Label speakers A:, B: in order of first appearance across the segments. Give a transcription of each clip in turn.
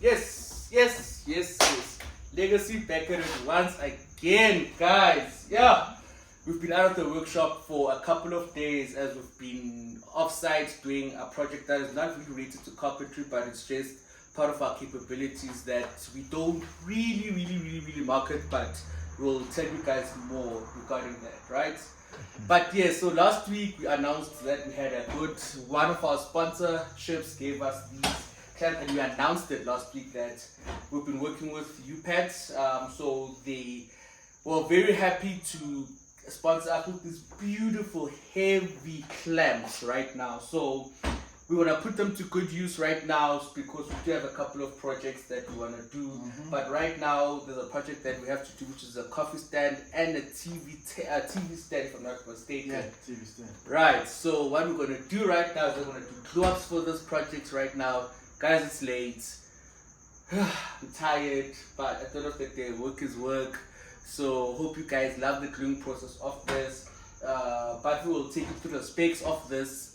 A: Yes. Legacy back at it once again, guys. Yeah, we've been out of the workshop for a couple of days as we've been off-site doing a project that is not really related to carpentry, but it's just part of our capabilities that we don't really market, but we'll tell you guys more regarding that, right? But yeah, so last week we announced that we had a good one of our sponsorships gave us these clamps, and we announced it last week that we've been working with UPAT. So they were very happy to sponsor us with these beautiful heavy clamps right now. So we want to put them to good use right now because we do have a couple of projects that we want to do. But right now there's a project that we have to do, which is a coffee stand and a TV stand, if I'm not mistaken.
B: Yeah, TV stand.
A: Right, so what we're going to do right now is we're going to do glue-ups for this project right now. Guys, it's late. I'm tired, but at the end of the day, work is work. So hope you guys love the gluing process of this. But we will take you through the specs of this.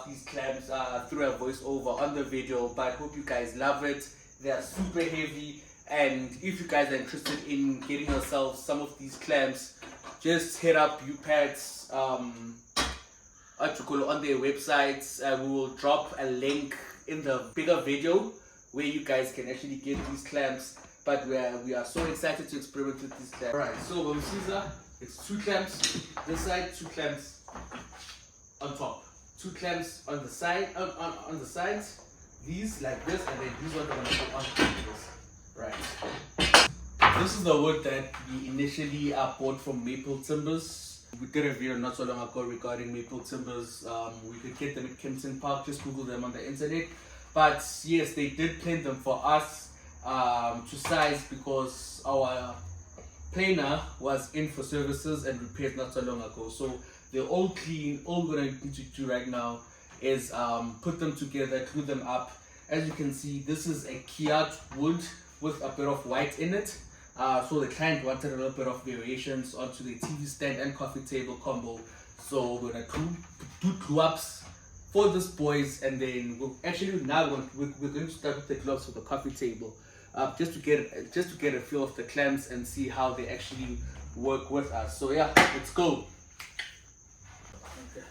A: These clamps through a voiceover on the video, but hope you guys love it. They are super heavy, and if you guys are interested in getting yourself some of these clamps, just hit up UPAD's on their websites. We will drop a link in the bigger video where you guys can actually get these clamps. But we are so excited to experiment with these clamps. Alright, so with Caesar, it's 2 clamps this side, 2 clamps on top. 2 clamps on the side, on the sides, these like this, and then these ones are going to go on this. Right. This is the wood that we initially bought from maple timbers. We did a video not so long ago regarding maple timbers. We could get them at Kempton Park, just Google them on the internet. But yes, they did plan them for us to size because our planer was in for services and repairs not so long ago. So they're all clean. All we're going to need to do right now is put them together, glue them up. As you can see, this is a Kiaat wood with a bit of white in it. So the client wanted a little bit of variations onto the TV stand and coffee table combo. So we're going to do glue ups for this boys, and then we're going to start with the gloves for the coffee table, just to get a feel of the clamps and see how they actually work with us. So yeah, let's go. Okay,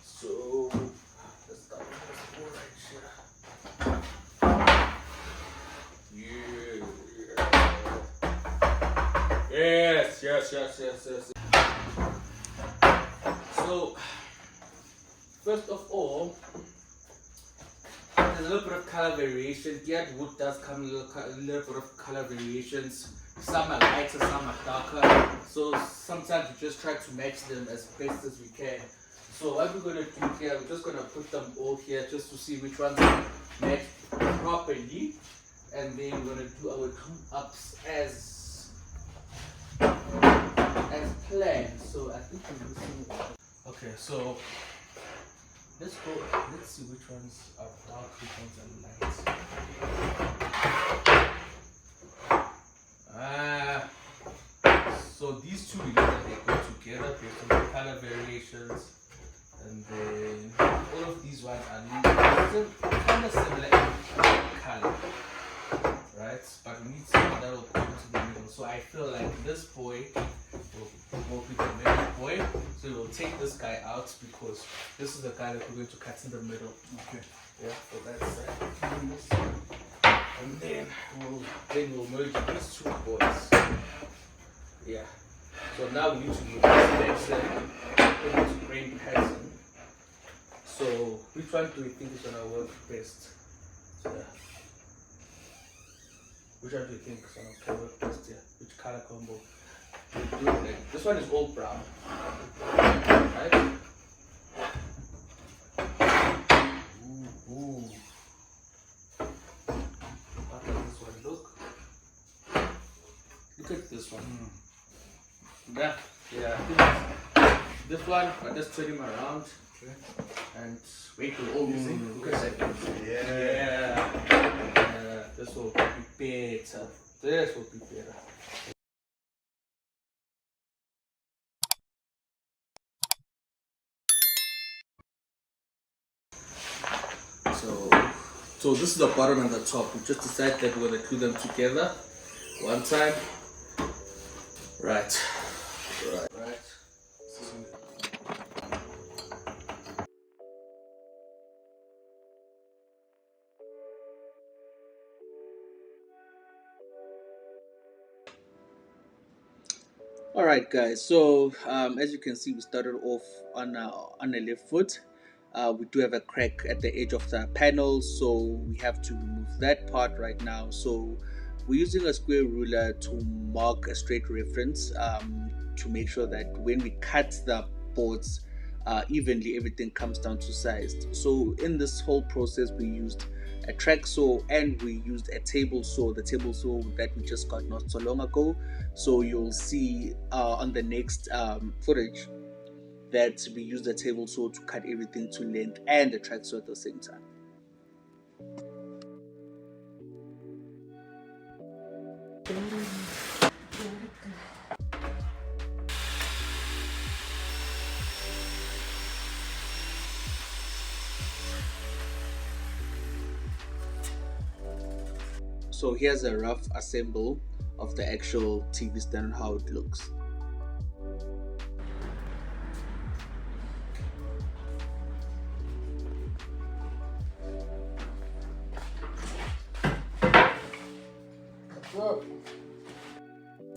A: so let's start with this board right here. Yeah. Yes. So first of all, there's a little bit of color variation. Kiaat wood does come with a little bit of color variations. Some are lighter, some are darker. So sometimes we just try to match them as best as we can. So what we're going to do here, we're just going to put them all here just to see which ones match properly. And then we're going to do our glue ups as planned. So I think I'm missing one. Okay, so let's see which ones are dark, which ones are light. So these two, we know that they go together based on the color variations, and then all of these ones are still kind of similar in color, right? But we need something that will come to the middle. So I feel like this boy will be the middle boy. So we'll take this guy out because this is the guy that we're going to cut in the middle. Okay. Yeah, so that's and then we'll merge these 2 boys. Yeah. So now we need to move this into grain pattern. So which one do we think is gonna work best? So, yeah. Which one do you think is gonna work best here? Which color combo? This one is all brown. Right? Ooh. How does this one look? Look at this one. Yeah, I think this one, I just turn him around. Okay. And wait till all look at that. Yeah. This will be better. This will be better. So So this is the bottom and the top. We just decided that we're going to glue them together one time. Right. Right. All right, guys. So as you can see, we started off on a left foot. We do have a crack at the edge of the panel, so we have to remove that part right now. So we're using a square ruler to mark a straight reference to make sure that when we cut the boards evenly, everything comes down to size. So in this whole process, we used a track saw and we used a table saw, the table saw that we just got not so long ago. So you'll see on the next footage that we used the table saw to cut everything to length and the track saw at the same time. So here's a rough assemble of the actual TV stand and how it looks.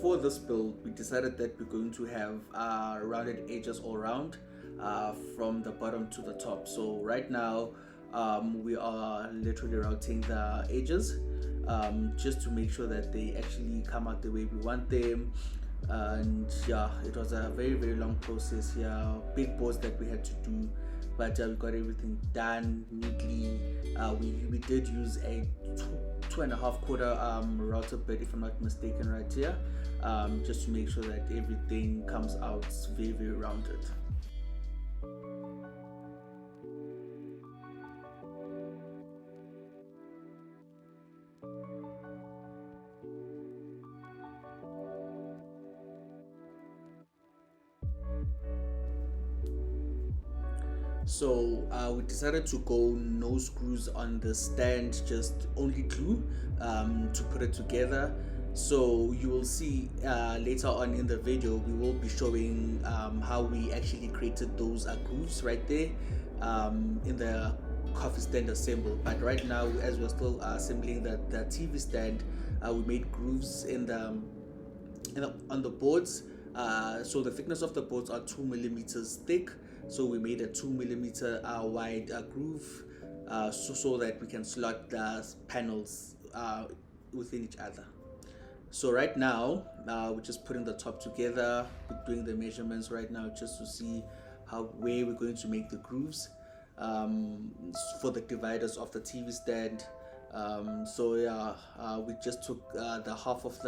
A: For this build, we decided that we're going to have rounded edges all around from the bottom to the top. So right now we are literally routing the edges just to make sure that they actually come out the way we want them. And yeah, it was a very long process here, big boards that we had to do, but we got everything done neatly. We did use a 2.5 router bit, if I'm not mistaken, right here, just to make sure that everything comes out very rounded. So we decided to go no screws on the stand, just only glue to put it together. So you will see later on in the video, we will be showing how we actually created those grooves right there in the coffee stand assemble. But right now, as we're still assembling the TV stand, we made grooves on the boards. So the thickness of the boards are 2 millimeters thick. So we made a 2 millimeter wide groove so that we can slot the panels within each other. So right now we're just putting the top together. We're doing the measurements right now just to see where we're going to make the grooves for the dividers of the TV stand. So yeah, we just took the half of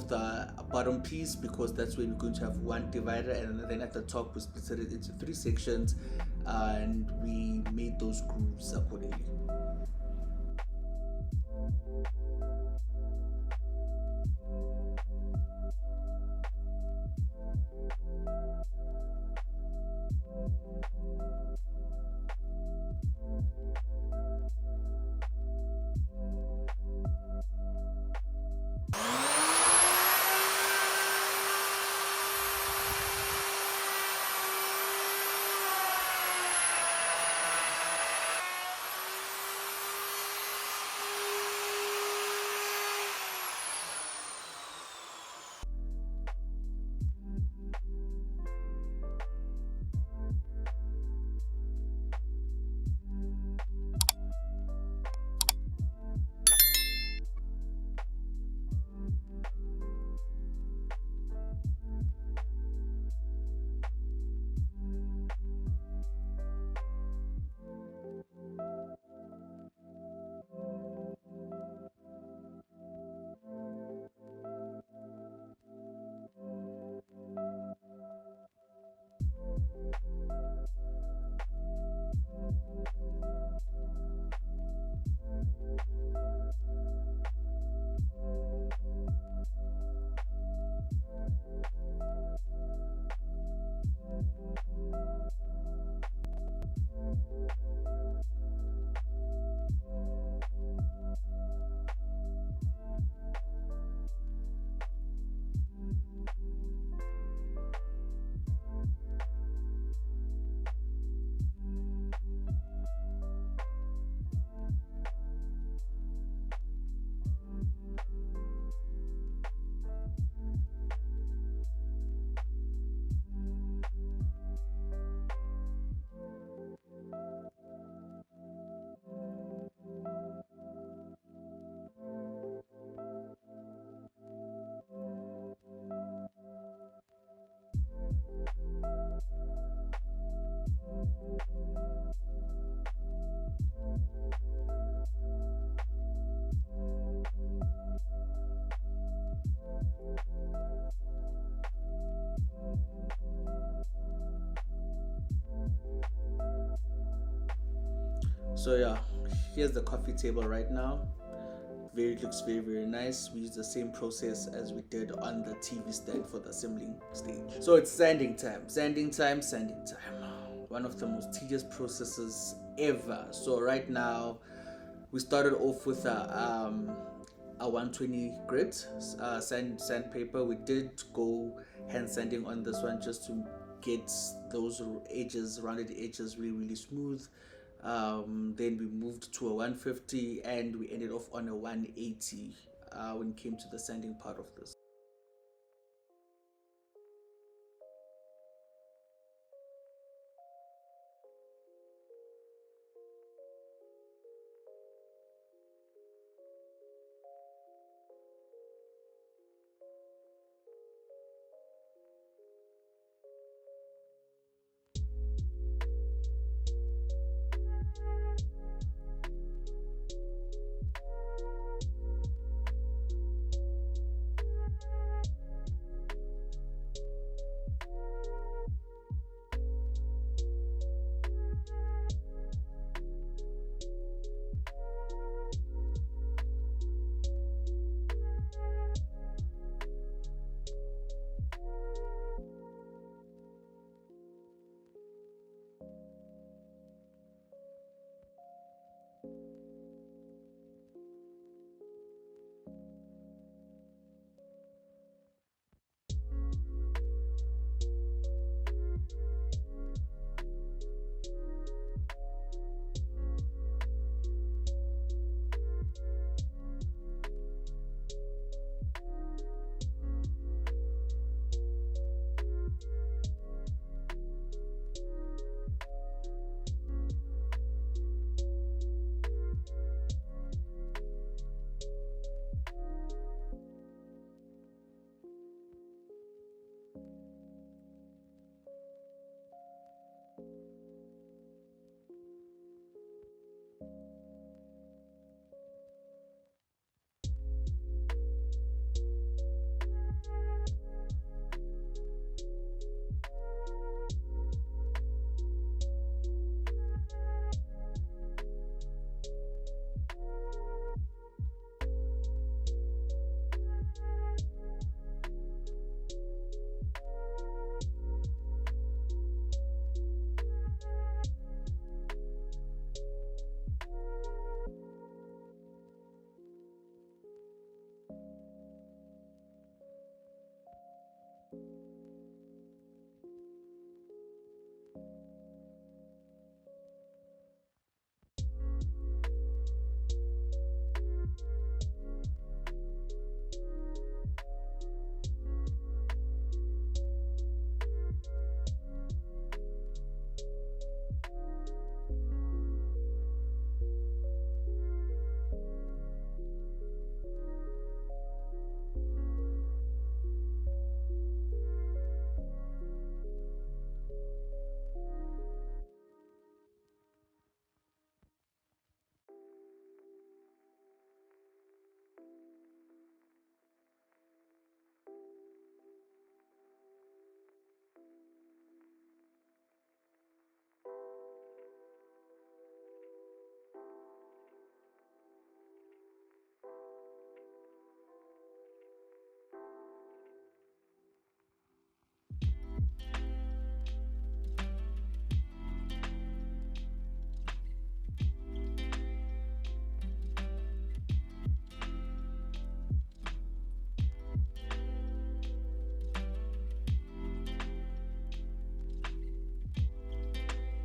A: the bottom piece, because that's where we're going to have one divider, and then at the top we split it into 3 sections and we made those grooves accordingly. So yeah, here's the coffee table right now. Looks very nice. We use the same process as we did on the TV stand for the assembling stage. So it's sanding time. One of the most tedious processes ever. So right now we started off with a 120 grit sandpaper. We did go hand sanding on this one just to get those rounded edges really smooth. Then we moved to a 150 and we ended off on a 180 when it came to the sanding part of this.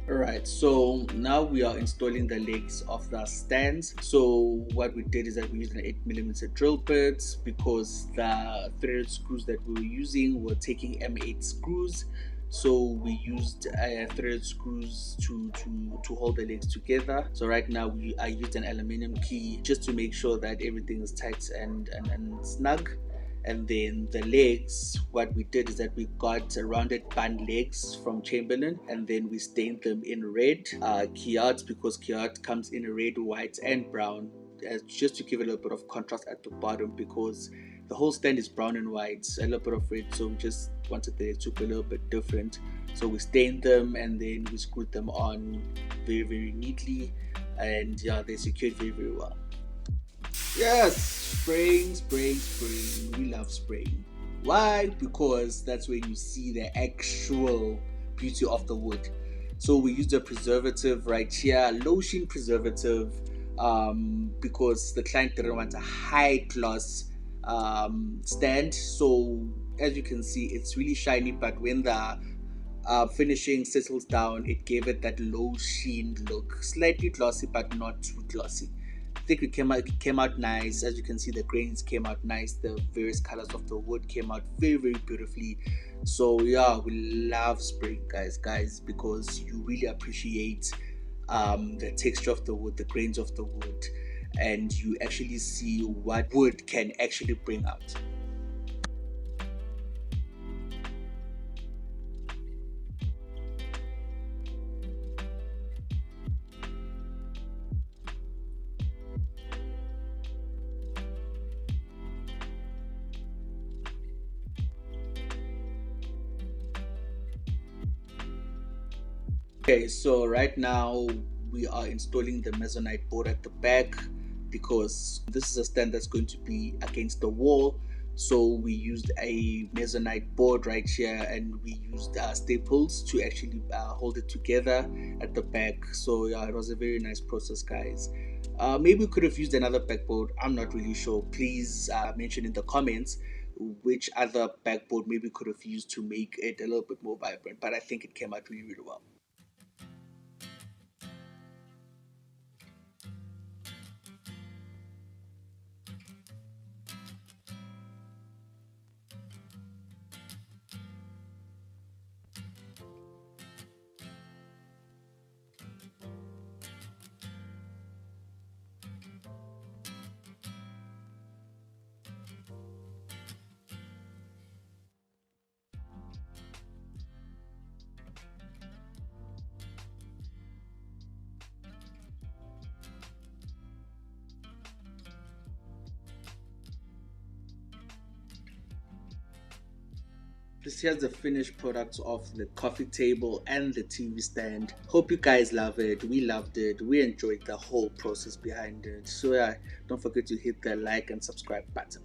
A: Alright, so now we are installing the legs of the stands. So what we did is that we used an 8mm drill bit because the threaded screws that we were using were taking M8 screws. So we used threaded screws to hold the legs together. So right now I used an aluminum key just to make sure that everything is tight and snug. And then the legs, what we did is that we got rounded band legs from Chamberlain and then we stained them in red Kiaat, because Kiaat comes in red, white and brown, just to give a little bit of contrast at the bottom, because the whole stand is brown and white, a little bit of red, so we just wanted the legs to be a little bit different. So we stained them and then we screwed them on very neatly. and yeah, they secured very, very well. Yes, spraying. We love spraying. Why? Because that's where you see the actual beauty of the wood. So we used a preservative right here, lotion preservative, because the client didn't want a high gloss stand. So as you can see, it's really shiny, but when the finishing settles down, it gave it that low sheen look, slightly glossy but not too glossy. I think it came out nice. As you can see, the grains came out nice. The various colors of the wood came out very, very beautifully. So yeah, we love spraying, guys, because you really appreciate the texture of the wood, the grains of the wood, and you actually see what wood can actually bring out. Okay, so right now we are installing the Masonite board at the back because this is a stand that's going to be against the wall. So we used a Masonite board right here, and we used staples to actually hold it together at the back. So yeah, it was a very nice process, guys. Maybe we could have used another backboard. I'm not really sure. Please mention in the comments which other backboard maybe could have used to make it a little bit more vibrant. But I think it came out really, really well. This here's the finished products of the coffee table and the TV stand. Hope you guys love it. We loved it. We enjoyed the whole process behind it. So yeah, don't forget to hit the like and subscribe button.